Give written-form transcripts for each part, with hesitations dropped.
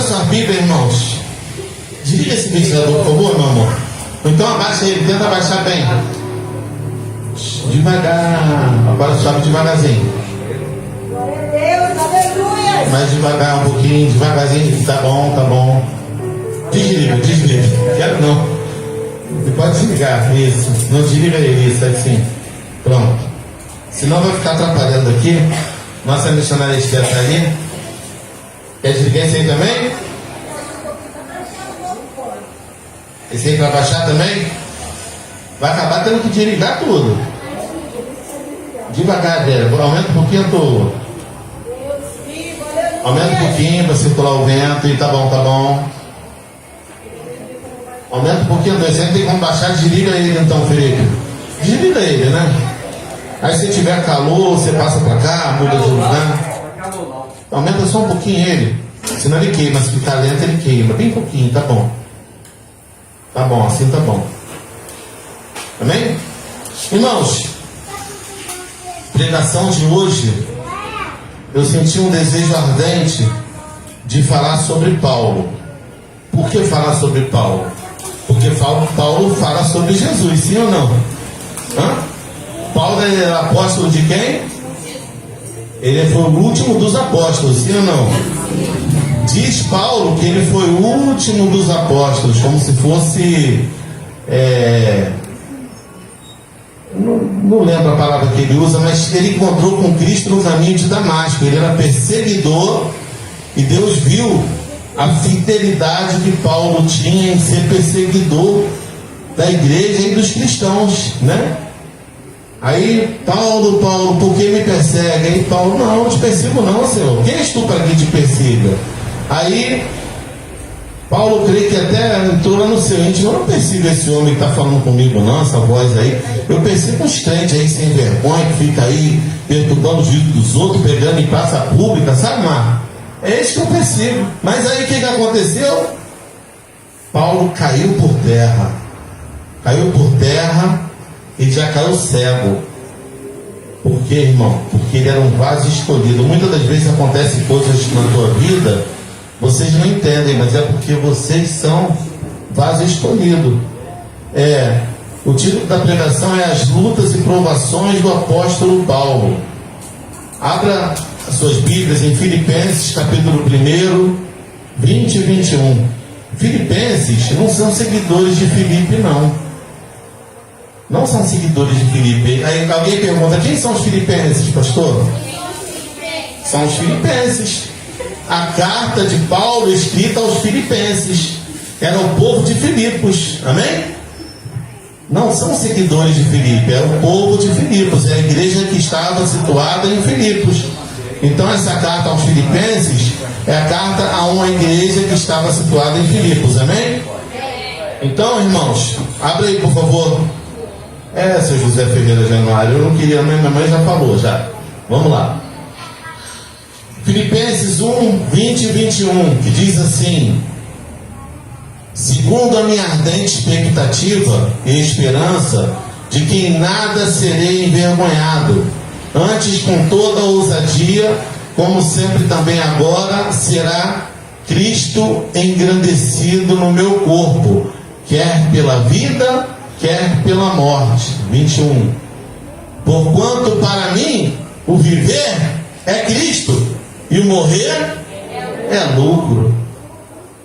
sua Bíblia, irmãos. Desliga esse ventilador, por favor, meu amor. Então abaixa ele, tenta abaixar bem. Devagar. Agora sobe devagarzinho. Glória a Deus, aleluia. Mais devagar, um pouquinho, devagarzinho. Tá bom, tá bom. Desliga. Quero não. Você pode desligar, isso. Não desliga ele, isso, assim. Pronto. Senão vai ficar atrapalhando aqui. Nossa missionária Esther está ali. Quer desligar esse aí também? Esse aí para baixar também? Vai acabar tendo que desligar tudo. Devagar, Vera. Aumenta um pouquinho a tua. Aumenta um pouquinho para circular o vento. E tá bom. Aumenta um pouquinho, você não tem como baixar, desliga ele então, Felipe. Desliga ele, né? Aí se tiver calor, você passa pra cá, muda de lugar. Aumenta só um pouquinho ele. Senão ele queima, se ficar lento ele queima. Bem pouquinho, tá bom. Tá bom, assim tá bom. Amém? Irmãos, pregação de hoje, eu senti um desejo ardente de falar sobre Paulo. Por que falar sobre Paulo? Porque Paulo fala sobre Jesus, sim ou não? Paulo é apóstolo de quem? Ele foi o último dos apóstolos, sim ou não? Diz Paulo que ele foi o último dos apóstolos, como se fosse... Não lembro a palavra que ele usa, mas ele encontrou com Cristo no caminho de Damasco. Ele era perseguidor e Deus viu a fidelidade que Paulo tinha em ser perseguidor da igreja e dos cristãos, né? Aí, Paulo, por que me persegue? Aí Paulo, não te persigo não, Senhor. Quem és tu para que te persiga? Aí, Paulo creio que até entrou lá no seu íntimo. Eu não persigo esse homem que está falando comigo não, essa voz aí. Eu persigo uns crentes aí sem vergonha, que fica aí perturbando o juízo dos outros, pegando em praça pública, sabe, Mar? É esse que eu persigo. Mas aí o que aconteceu? Paulo caiu por terra. E já caiu cego. Por quê, irmão? Porque ele era um vaso escolhido. Muitas das vezes acontecem coisas na tua vida, vocês não entendem, mas é porque vocês são vaso escolhido. O título da pregação é As Lutas e Provações do Apóstolo Paulo. Abra as suas Bíblias em Filipenses, capítulo 1, 20 e 21. Filipenses não são seguidores de Filipe, não. Não são seguidores de Filipe. Aí alguém pergunta, quem são os filipenses, pastor? São os filipenses. A carta de Paulo escrita aos filipenses. Era o povo de Filipos. Amém? Não são seguidores de Filipe, era o povo de Filipos. É a igreja que estava situada em Filipos. Então essa carta aos filipenses é a carta a uma igreja que estava situada em Filipos. Amém? Então, irmãos, abre aí por favor. Seu José Ferreira Januário, eu não queria, minha mãe já falou já. Vamos lá. Filipenses 1, 20 e 21, que diz assim: segundo a minha ardente expectativa e esperança de que em nada serei envergonhado, antes com toda ousadia, como sempre também agora, será Cristo engrandecido no meu corpo, quer pela vida, quer pela morte. 21. Porquanto para mim o viver é Cristo e o morrer é lucro.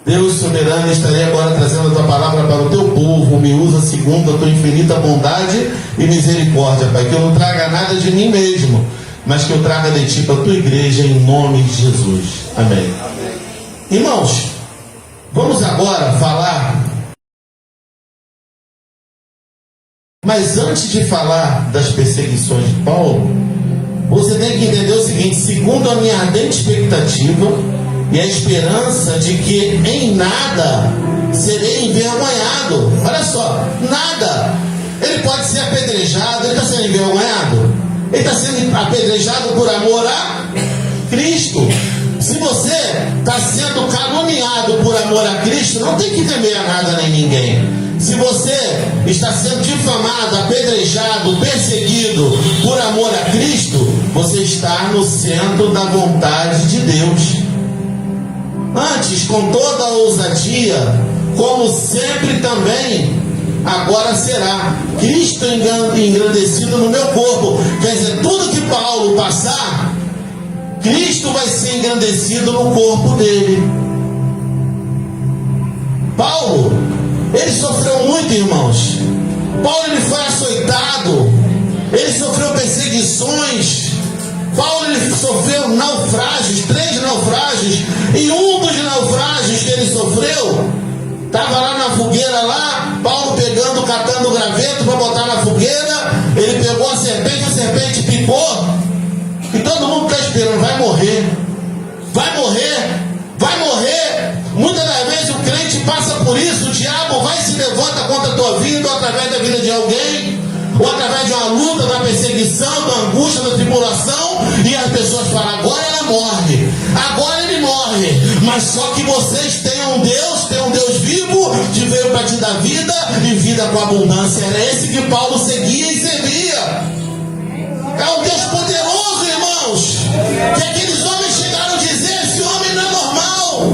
Deus soberano, estarei agora trazendo a tua palavra para o teu povo. Me usa segundo a tua infinita bondade e misericórdia, Pai, que eu não traga nada de mim mesmo, mas que eu traga de ti para a tua igreja, em nome de Jesus. Amém. Irmãos, vamos agora falar. Mas antes de falar das perseguições de Paulo, você tem que entender o seguinte: segundo a minha ardente expectativa e a esperança de que em nada serei envergonhado. Olha só, nada. Ele pode ser apedrejado, ele está sendo envergonhado. Ele está sendo apedrejado por amor a Cristo. Se você está sendo caluniado por amor a Cristo, não tem que temer a nada nem ninguém. Se você está sendo difamado, apedrejado, perseguido por amor a Cristo, você está no centro da vontade de Deus. antes com toda a ousadia, como sempre também agora será Cristo engrandecido no meu corpo. Quer dizer, tudo que Paulo passar, Cristo vai ser engrandecido no corpo dele. Paulo, ele sofreu muito, irmãos. Paulo, ele foi açoitado, ele sofreu perseguições. Paulo, ele sofreu naufrágios, 3 naufrágios, e um dos naufrágios que ele sofreu, estava lá na fogueira lá, Paulo pegando, catando graveto para botar na fogueira, ele pegou a serpente picou, e todo mundo está esperando, vai morrer, vai morrer, vai morrer. Muitas das vezes o crente passa por isso, o diabo vai e se levanta contra a tua vida, ou através da vida de alguém, ou através de uma luta, da perseguição, da angústia, da tribulação, e as pessoas falam, agora ela morre, agora ele morre. Mas só que vocês têm um Deus vivo, que veio para te dar vida, e vida com abundância. Era esse que Paulo seguia e servia. É um Deus poderoso, irmãos, que aqueles homens chegaram a dizer, esse homem não é normal,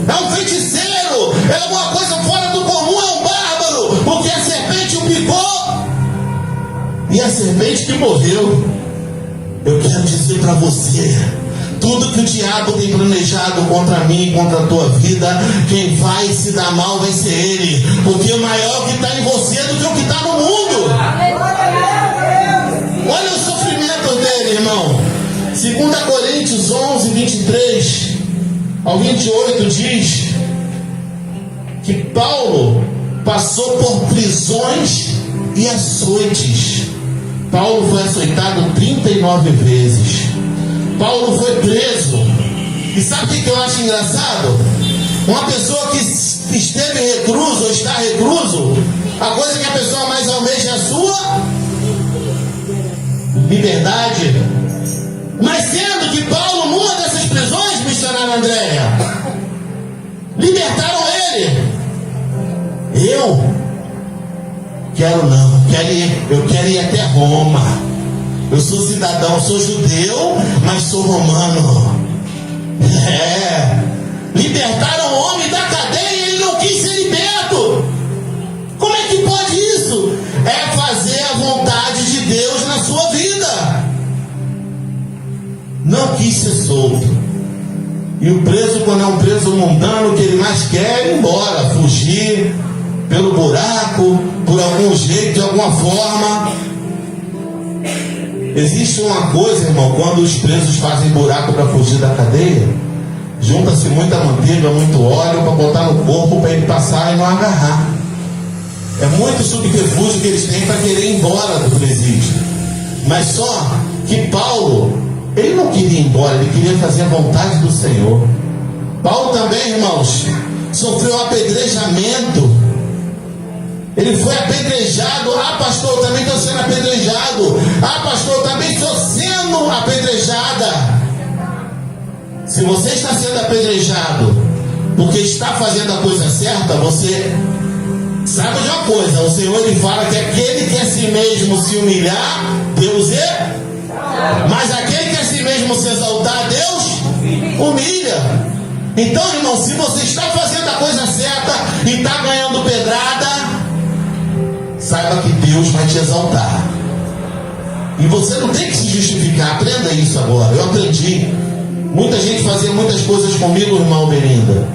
é um feiticeiro, é alguma coisa fora do comum, é um bárbaro, porque a serpente o picou, e a serpente que morreu. Eu quero dizer para você, tudo que o diabo tem planejado contra mim, contra a tua vida, quem vai se dar mal vai ser ele, porque o maior que está em você do que o que está no mundo. Olha o sofrimento dele, irmão. 2 Coríntios 11, 23 ao 28 diz que Paulo passou por prisões e açoites. Paulo foi açoitado 39 vezes. Paulo foi preso. E sabe o que eu acho engraçado? Uma pessoa que esteve recluso ou está recluso, a coisa que a pessoa mais almeja é a sua liberdade. Mas sendo que Paulo, numa dessas prisões, missionária Andréia, libertaram ele. Eu quero não, eu quero ir até Roma. Eu sou cidadão, sou judeu, mas sou romano. Libertaram o homem da cadeia e ele não quis ser liberto. Como é que pode isso? É fazer a vontade de Deus na sua vida. Não quis ser solto. E o preso, quando é um preso mundano, o que ele mais quer é ir embora, fugir pelo buraco, por algum jeito, de alguma forma. Existe uma coisa, irmão, quando os presos fazem buraco para fugir da cadeia, junta-se muita manteiga, muito óleo para botar no corpo para ele passar e não agarrar. É muito subterfúgio que eles têm para querer ir embora do presídio. Mas só que Paulo, ele não queria ir embora, ele queria fazer a vontade do Senhor. Paulo também, irmãos, sofreu apedrejamento. Ele foi apedrejado. Ah, pastor, eu também estou sendo apedrejado. Ah, pastor, eu também estou sendo apedrejada. Se você está sendo apedrejado porque está fazendo a coisa certa, você sabe de uma coisa, o Senhor, ele fala que aquele que a si mesmo se humilhar, Deus é. Mas aquele que a si mesmo se exaltar, Deus humilha. Então, irmão, se você está fazendo a coisa certa e está ganhando pedrada, saiba que Deus vai te exaltar. E você não tem que se justificar. Aprenda isso agora. Eu aprendi. Muita gente fazia muitas coisas comigo, irmão Belinda,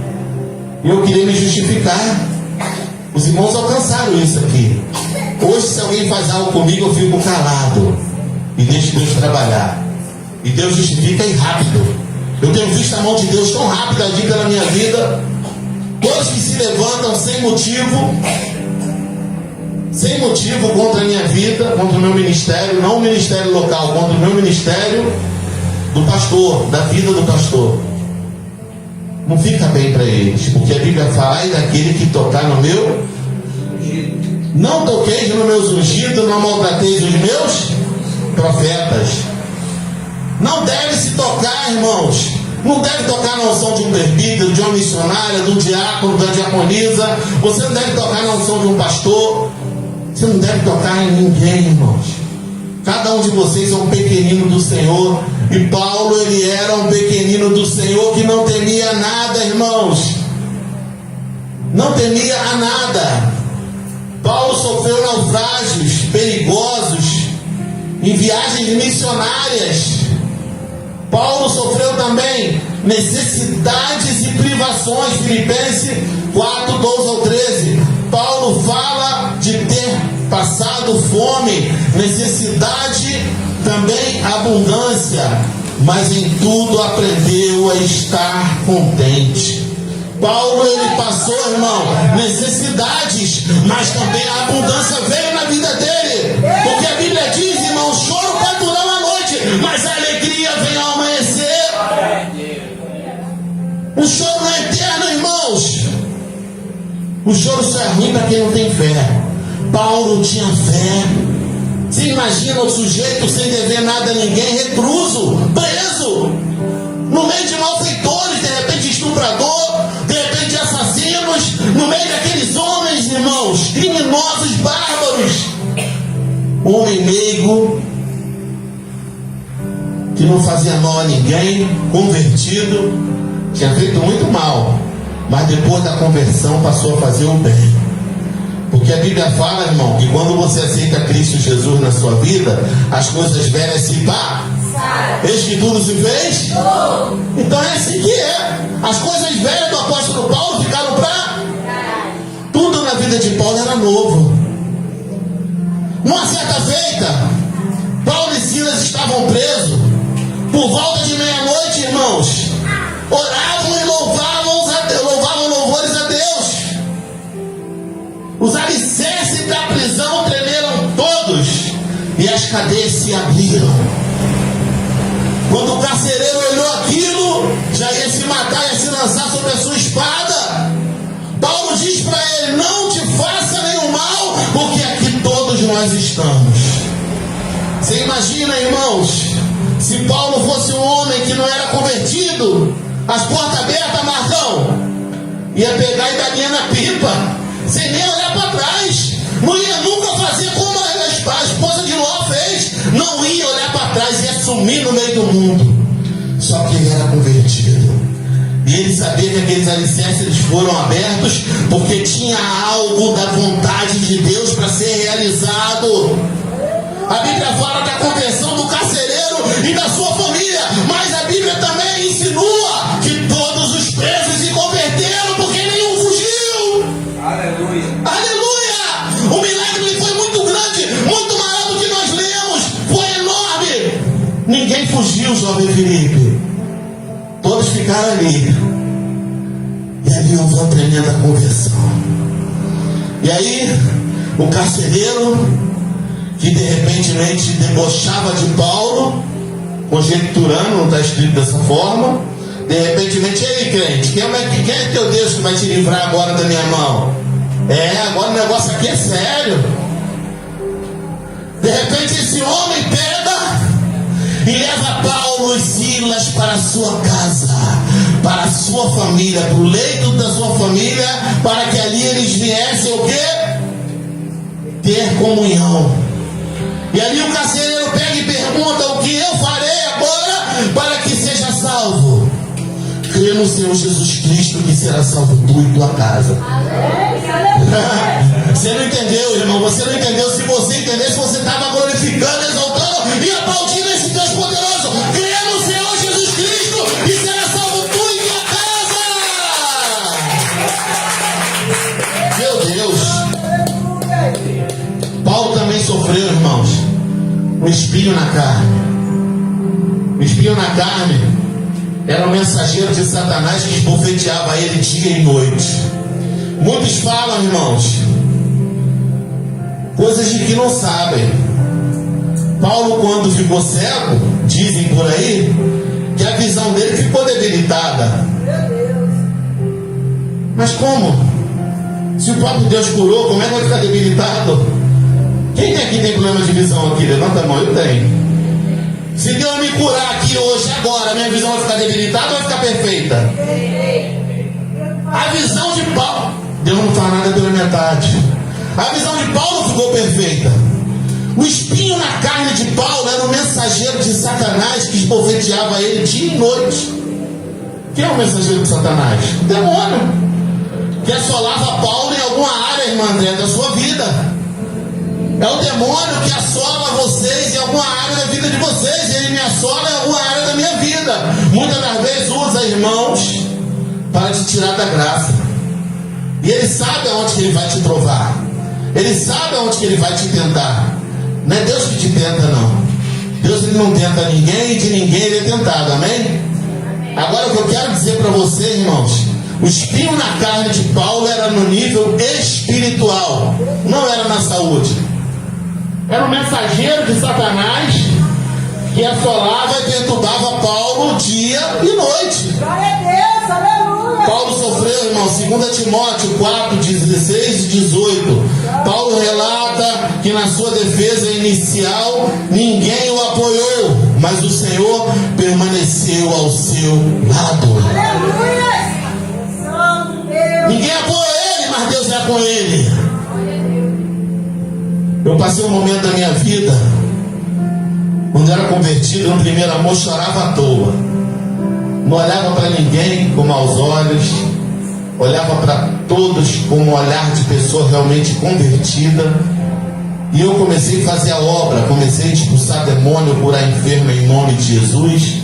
e eu queria me justificar. Os irmãos alcançaram isso aqui. Hoje, se alguém faz algo comigo, eu fico calado e deixo Deus trabalhar. E Deus justifica e rápido. Eu tenho visto a mão de Deus tão rápida ali pela minha vida. Todos que se levantam sem motivo contra a minha vida, contra o meu ministério, não o ministério local, contra o meu ministério do pastor, da vida do pastor, não fica bem para eles, porque a Bíblia fala, ai daquele que tocar no meu, não toqueis nos meus ungidos, não maltrateis os meus profetas. Não deve se tocar, irmãos, não deve tocar na unção de um presbítero, de uma missionária, de um diácono, da diaconisa. Você não deve tocar na unção de um pastor. Você não deve tocar em ninguém, irmãos. Cada um de vocês é um pequenino do Senhor. E Paulo, ele era um pequenino do Senhor que não temia nada, irmãos. Não temia a nada. Paulo sofreu naufrágios perigosos em viagens missionárias. Paulo sofreu também necessidades e privações. Filipenses 4, 12 ao 13. Paulo fala de ter passado fome, necessidade, também abundância, mas em tudo aprendeu a estar contente. Paulo, ele passou, irmão, necessidades, mas também a abundância veio na vida dele. Porque a Bíblia diz, irmão, o choro pode durar uma noite, mas a alegria vem ao amanhecer. O choro não é eterno, irmãos. O choro só é ruim para quem não tem fé. Paulo tinha fé. Você imagina o sujeito sem dever nada a ninguém, recluso, preso, no meio de malfeitores, de repente estuprador, de repente assassinos, no meio daqueles homens, irmãos, criminosos, bárbaros. Homem meigo, que não fazia mal a ninguém, convertido, tinha feito muito mal, mas depois da conversão passou a fazer o bem. Porque a Bíblia fala, irmão, que quando você aceita Cristo Jesus na sua vida, as coisas velhas se passam. Eis que tudo se fez? Então é assim que é. As coisas velhas do apóstolo Paulo ficaram para... Tudo na vida de Paulo era novo. Numa certa feita, Paulo e Silas estavam presos. Por volta de meia-noite, irmãos, oravam e louvavam louvores a Deus. Os alicerces da prisão tremeram todos e as cadeias se abriram. Quando o carcereiro olhou aquilo, já ia se matar, ia se lançar sobre a sua espada. Paulo diz para ele: não te faça nenhum mal, porque aqui todos nós estamos. Você imagina, irmãos, se Paulo fosse um homem que não era convertido, as portas abertas, Marcão, ia pegar e dar linha na pipa, sem nem olhar para trás. Não ia nunca fazer como a esposa de Ló fez. Não ia olhar para trás, ia sumir no meio do mundo. Só que ele era convertido. E ele sabia que aqueles alicerces foram abertos porque tinha algo da vontade de Deus para ser realizado. A Bíblia fala da conversão do carcereiro e da sua família, mas a Bíblia também insinua que todos os presos se converteram porque nenhum fugiu. Aleluia. Aleluia! O milagre foi muito grande, muito maior do que nós lemos, foi enorme. Ninguém fugiu, jovem Felipe. Todos ficaram ali. E ali houve uma tremenda conversão. E aí, o carcereiro, que de repente debochava de Paulo, conjecturando, não está escrito dessa forma, de repente, e aí, crente, quem é teu Deus que vai te livrar agora da minha mão? Agora o negócio aqui é sério. De repente esse homem pega e leva Paulo e Silas para a sua casa, para a sua família, para o leito da sua família, para que ali eles viessem o quê? Ter comunhão. E ali o carcereiro pega e pergunta: o que eu farei agora para que seja salvo? Crê no Senhor Jesus Cristo que será salvo tu e tua casa. Você não entendeu, irmão? Você não entendeu. Se você entendesse, você estava glorificando, exaltando e aplaudindo esse Deus poderoso. Crê no Senhor Jesus Cristo e será salvo tu e tua casa. Meu Deus. Paulo também sofreu, irmãos, um espinho na carne. O espinho na carne era um mensageiro de Satanás que esbofeteava ele dia e noite. Muitos falam, irmãos, coisas de que não sabem. Paulo, quando ficou cego, dizem por aí, que a visão dele ficou debilitada. Mas como? Se o próprio Deus curou, como é que vai ficar debilitado? Quem aqui tem problema de visão aqui? Levanta a mão. Eu tenho. Se Deus me curar aqui hoje, agora, minha visão vai ficar debilitada ou vai ficar perfeita? A visão de Paulo, Deus não faz nada pela metade. A visão de Paulo ficou perfeita. O espinho na carne de Paulo era o mensageiro de Satanás que esbofeteava ele dia e noite. Quem é o mensageiro de Satanás? O demônio, que assolava Paulo em alguma área, irmã André, da sua vida. É o demônio que assola vocês em alguma área da vida de vocês. Ele me assola em alguma área da minha vida. Muitas das vezes usa irmãos para te tirar da graça. E ele sabe aonde que ele vai te provar. Ele sabe aonde que ele vai te tentar. Não é Deus que te tenta, não. Deus, ele não tenta ninguém, e de ninguém ele é tentado, amém? Agora o que eu quero dizer para vocês, irmãos, o espinho na carne de Paulo era no nível espiritual, não era na saúde. Era um mensageiro de Satanás que assolava e perturbava Paulo dia e noite. Glória a Deus, aleluia. Paulo sofreu, irmão, 2 Timóteo 4, 16 e 18. Paulo relata que na sua defesa inicial ninguém o apoiou, mas o Senhor permaneceu ao seu lado. Aleluia. Santo Deus. Ninguém apoiou ele, mas Deus é com ele. Eu passei um momento da minha vida, quando era convertido no primeiro amor, chorava à toa. Não olhava para ninguém com maus olhos, olhava para todos com um olhar de pessoa realmente convertida. E eu comecei a fazer a obra, comecei a expulsar demônio, curar enfermo em nome de Jesus.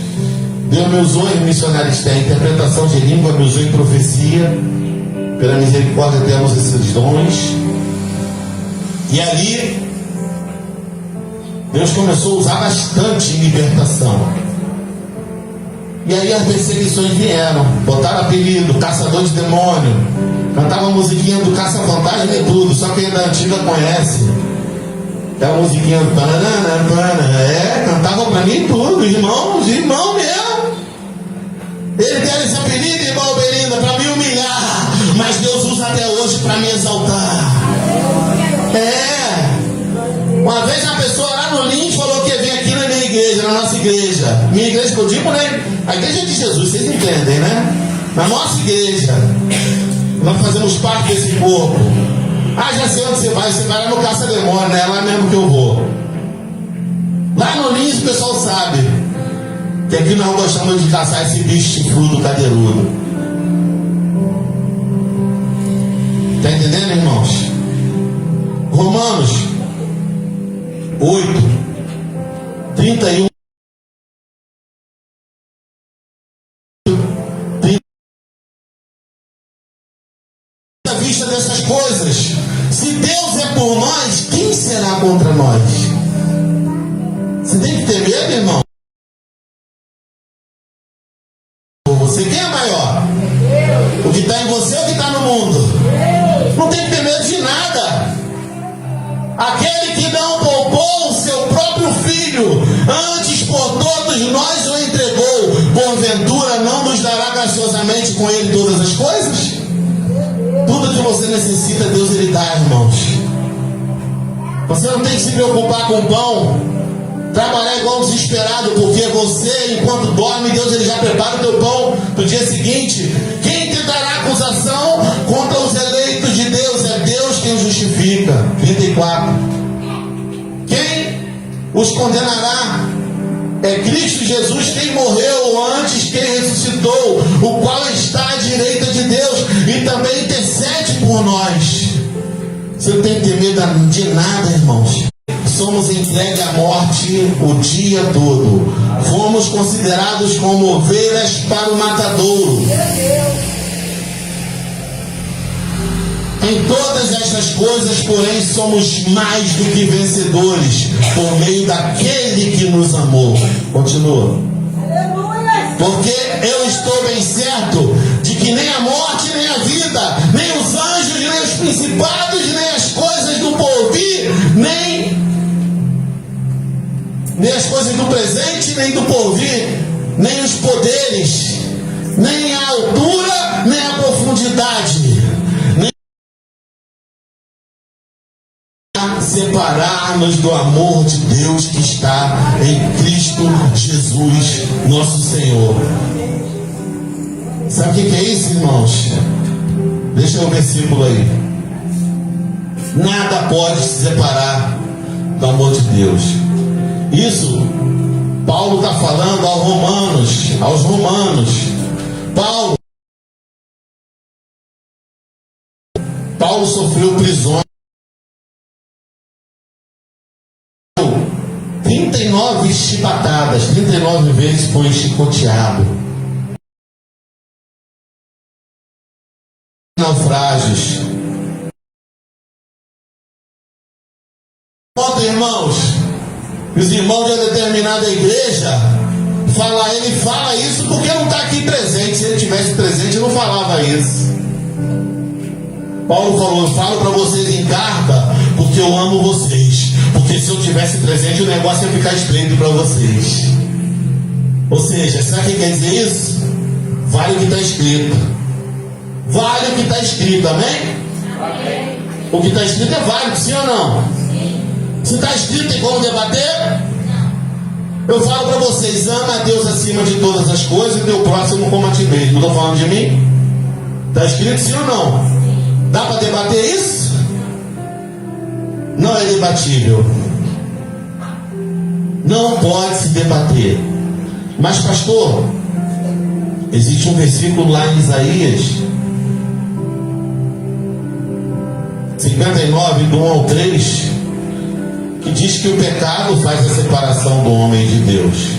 Deus me usou em missionarismo, interpretação de língua, me usou em profecia. Pela misericórdia temos esses dons. E ali Deus começou a usar bastante em libertação. E aí as perseguições vieram, botaram apelido, caçador de demônio, cantava a musiquinha do caça-fantasma e tudo, só quem é da antiga conhece. Aquela musiquinha do cantava pra mim tudo, irmão mesmo. Ele deram esse apelido, irmão Belinda, pra me humilhar, mas Deus usa até hoje pra me exaltar. Uma vez uma pessoa lá no Lins falou que ia vir aqui na minha igreja, na nossa igreja. Minha igreja que eu digo, né? A igreja de Jesus, vocês entendem, né? Na nossa igreja, nós fazemos parte desse corpo. Já sei onde você vai lá no caça-demônio, né? É lá mesmo que eu vou. Lá no Lins o pessoal sabe que aqui nós gostamos de caçar esse bicho chifrudo, cadeirudo. Tá entendendo, irmãos? Romanos 8, 31. À vista dessas coisas, se Deus é por nós, quem será contra nós? Você tem que ter medo, irmão? Você, quem é maior? O que está em você ou o que está no mundo? Não tem que ter medo de nada. Aquele que não poupou o seu próprio filho, antes por todos nós o entregou, porventura não nos dará graciosamente com ele todas as coisas? Tudo que você necessita, Deus ele dá, irmãos. Você não tem que se preocupar com o pão, trabalhar igual um desesperado, porque você, enquanto dorme, Deus ele já prepara o teu pão para o dia seguinte. Quem tentará acusação contra os eleitos de Deus? É Deus quem os justifica. 34. Quem os condenará? É Cristo Jesus quem morreu, antes quem ressuscitou, o qual está à direita de Deus e também intercede por nós. Você não tem que ter medo de nada, irmãos. Somos entregues à morte o dia todo. Fomos considerados como ovelhas para o matadouro. Em todas estas coisas, porém, somos mais do que vencedores, por meio daquele que nos amou. Continua. Porque eu estou bem certo de que nem a morte, nem a vida, nem os anjos, nem os principados, nem as coisas do porvir, nem as coisas do presente, nem do porvir, nem os poderes, nem a altura, nem a profundidade, nem a separar-nos do amor de Deus que está em Cristo Jesus, nosso Senhor. Sabe o que é isso, irmãos? Deixa o versículo aí. Nada pode se separar do amor de Deus. Isso Paulo está falando aos romanos. Paulo sofreu prisões, 39 chibatadas, 39 vezes foi chicoteado, naufrágios. Ontem, irmãos, os irmãos de uma determinada igreja ele fala isso porque não está aqui presente. Se ele tivesse presente, não falava isso. Paulo falou: eu falo para vocês em carta porque eu amo vocês, porque se eu tivesse presente o negócio ia ficar estreito para vocês. Ou seja, sabe o que quer dizer isso? Vale o que está escrito. Vale o que está escrito, amém? Amém. O que está escrito é válido, sim ou não? Sim. Se está escrito, tem como debater? Não. Eu falo para vocês: ama a Deus acima de todas as coisas e teu próximo como a ti mesmo. Não estou falando de mim? Está escrito, sim ou não? Sim. Dá para debater isso? Não é debatível. Não pode se debater. Mas, pastor, existe um versículo lá em Isaías 59, do 1 ao 3, que diz que o pecado faz a separação do homem de Deus.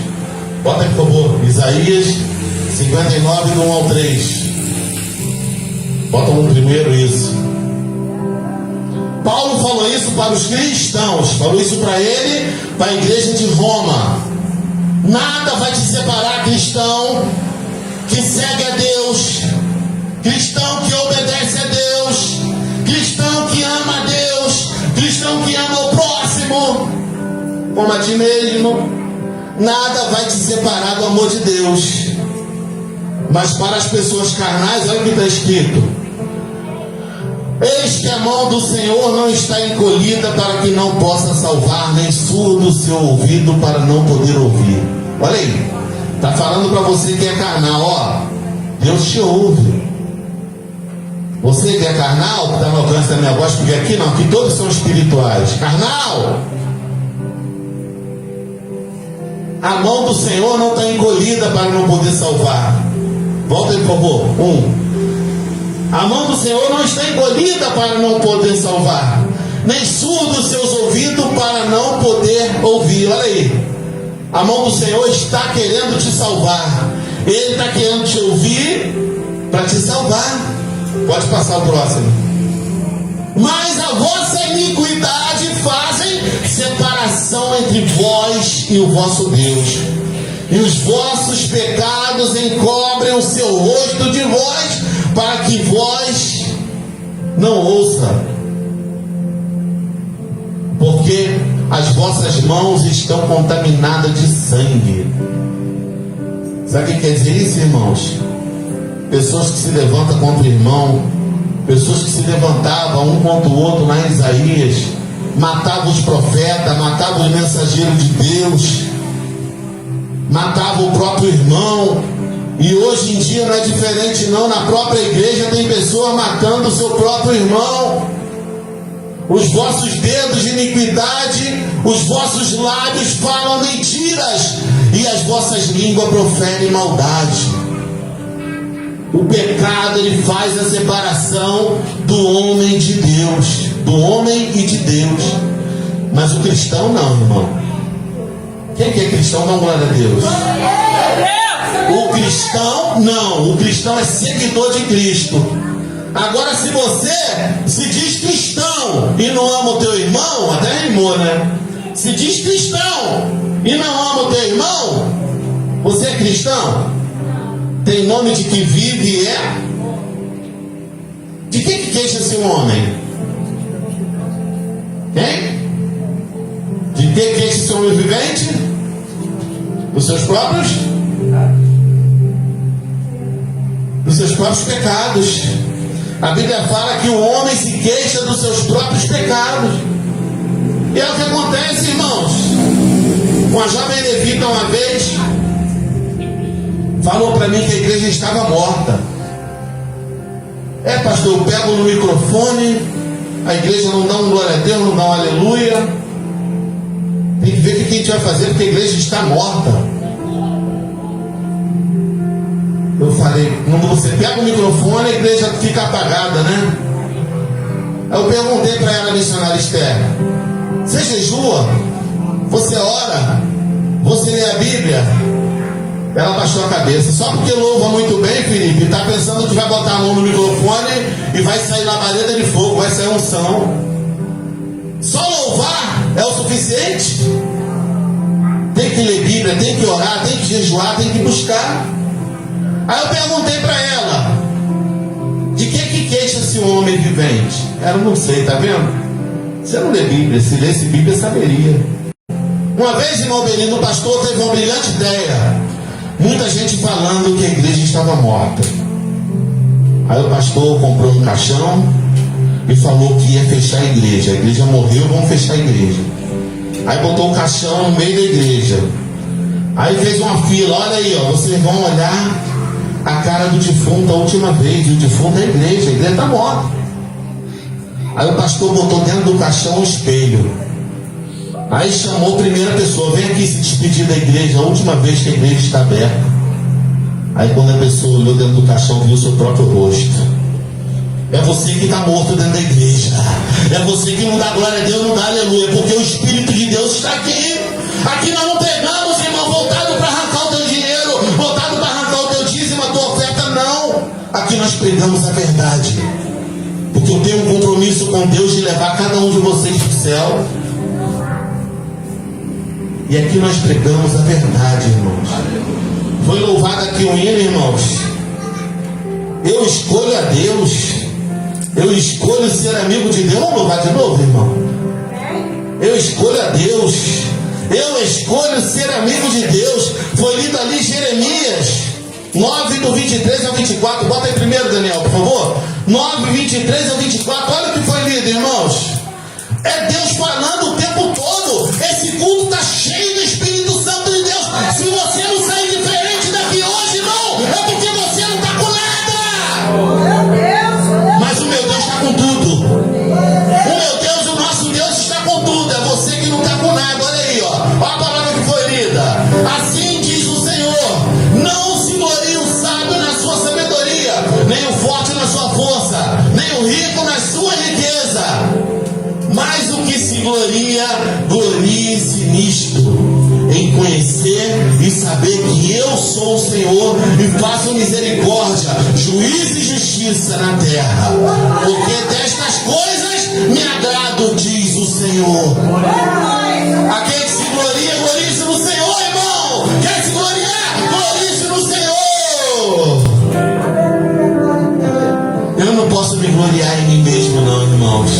Bota aí, por favor, Isaías 59, do 1 ao 3. Bota um primeiro isso. Paulo falou isso para os cristãos, falou isso para ele, para a igreja de Roma. Nada vai te separar, cristão que segue a Deus, cristão que obedece a Deus, cristão que ama a Deus, cristão que ama o próximo como a ti mesmo. Nada vai te separar do amor de Deus. Mas para as pessoas carnais, olha o que está escrito: eis que a mão do Senhor não está encolhida para que não possa salvar, nem surdo o seu ouvido para não poder ouvir. Olha aí, está falando para você que é carnal, ó, Deus te ouve. Você que é carnal, que está no alcance da minha voz, porque aqui não, aqui todos são espirituais. Carnal, a mão do Senhor não está encolhida para não poder salvar. Volta aí, por favor. A mão do Senhor não está encolhida para não poder salvar, nem surdo os seus ouvidos para não poder ouvir. Olha aí, a mão do Senhor está querendo te salvar. Ele está querendo te ouvir para te salvar. Pode passar o próximo. Mas a vossa iniquidade fazem separação entre vós e o vosso Deus, e os vossos pecados encobrem o seu rosto de vós, para que vós não ouça, porque as vossas mãos estão contaminadas de sangue. Sabe o que quer dizer isso, irmãos? Pessoas que se levantam contra o irmão, pessoas que se levantavam um contra o outro lá em Isaías, matavam os profetas, matavam os mensageiros de Deus, matavam o próprio irmão. E hoje em dia não é diferente não. Na própria igreja tem pessoas matando o seu próprio irmão. Os vossos dedos de iniquidade, os vossos lábios falam mentiras, e as vossas línguas proferem maldade. O pecado, ele faz a separação do homem de Deus, do homem e de Deus. Mas o cristão não, irmão. Quem que é cristão? Dá glória a Deus. O cristão não. O cristão é seguidor de Cristo. Agora, se você se diz cristão e não ama o teu irmão, até rimou, né? Se diz cristão e não ama o teu irmão, você é cristão? Tem nome de que vive e é? De que queixa-se um homem? Hein? De que queixa-se um homem vivente? Dos seus próprios? Dos seus próprios pecados. A Bíblia fala que o homem se queixa dos seus próprios pecados. E é o que acontece, irmãos. Uma jovem levita uma vez falou para mim que a igreja estava morta. Pastor, eu pego no microfone, a igreja não dá um glória a Deus, não dá um aleluia. Tem que ver o que a gente vai fazer, porque a igreja está morta. Eu falei, quando você pega o microfone, a igreja fica apagada, né? Aí eu perguntei para ela, missionária Esther, você jejua? Você ora? Você lê a Bíblia? Ela baixou a cabeça. Só porque louva muito bem, Felipe, está pensando que vai botar a mão no microfone e vai sair labareda de fogo, vai sair unção. Só louvar é o suficiente? Tem que ler Bíblia, tem que orar, tem que jejuar, tem que buscar. Aí eu perguntei para ela, de que queixa-se um homem vivente? Ela, não sei, tá vendo? Você não lê Bíblia, se lesse Bíblia saberia. Uma vez, irmão Belino, o pastor teve uma brilhante ideia. Muita gente falando que a igreja estava morta. Aí o pastor comprou um caixão e falou que ia fechar a igreja. A igreja morreu, vamos fechar a igreja. Aí botou o caixão no meio da igreja. Aí fez uma fila, olha aí, ó, vocês vão olhar a cara do defunto a última vez. O defunto é a igreja está morta. Aí o pastor botou dentro do caixão um espelho. Aí chamou a primeira pessoa, vem aqui se despedir da igreja, a última vez que a igreja está aberta. Aí quando a pessoa olhou dentro do caixão, viu o seu próprio rosto. É você que está morto dentro da igreja. É você que não dá glória a Deus, não dá aleluia, porque o Espírito de Deus está aqui. Aqui nós não pegamos, irmão, voltado para arrancar o teu dinheiro, voltado para arrancar o teu dízimo, a tua oferta, não. Aqui nós pregamos a verdade, porque eu tenho um compromisso com Deus de levar cada um de vocês para o céu. E aqui nós pregamos a verdade, irmãos. Foi louvado aqui o hino, irmãos. Eu escolho a Deus. Eu escolho ser amigo de Deus. Vamos louvar de novo, irmão? Eu escolho a Deus. Eu escolho ser amigo de Deus. Foi lido ali Jeremias 9, do 23 ao 24. Bota aí primeiro, Daniel, por favor. 9, 23 ao 24. Olha o que foi lido, irmãos. É Deus falando o tempo todo. Esse culto está cheio do Espírito Santo de Deus. Se você não sair diferente daqui hoje, irmão, é porque você não está com nada. Mas o meu Deus está com tudo. O meu Deus, o nosso Deus está com tudo. É você que não está com nada. Olha aí, ó. Olha a palavra que foi lida. Assim diz o Senhor: não se glorie o sábio na sua sabedoria, nem o forte na sua força, nem o rico na sua riqueza. Mas o que se gloria, glorie-se nisto, em conhecer e saber que eu sou o Senhor e faço misericórdia, juízo e justiça na terra. Porque destas coisas me agrado, diz o Senhor. Aquele que se gloria, glorie-se no Senhor, irmão. Quer se gloriar? Glorie-se no Senhor. Eu não posso me gloriar em mim mesmo, não, irmãos.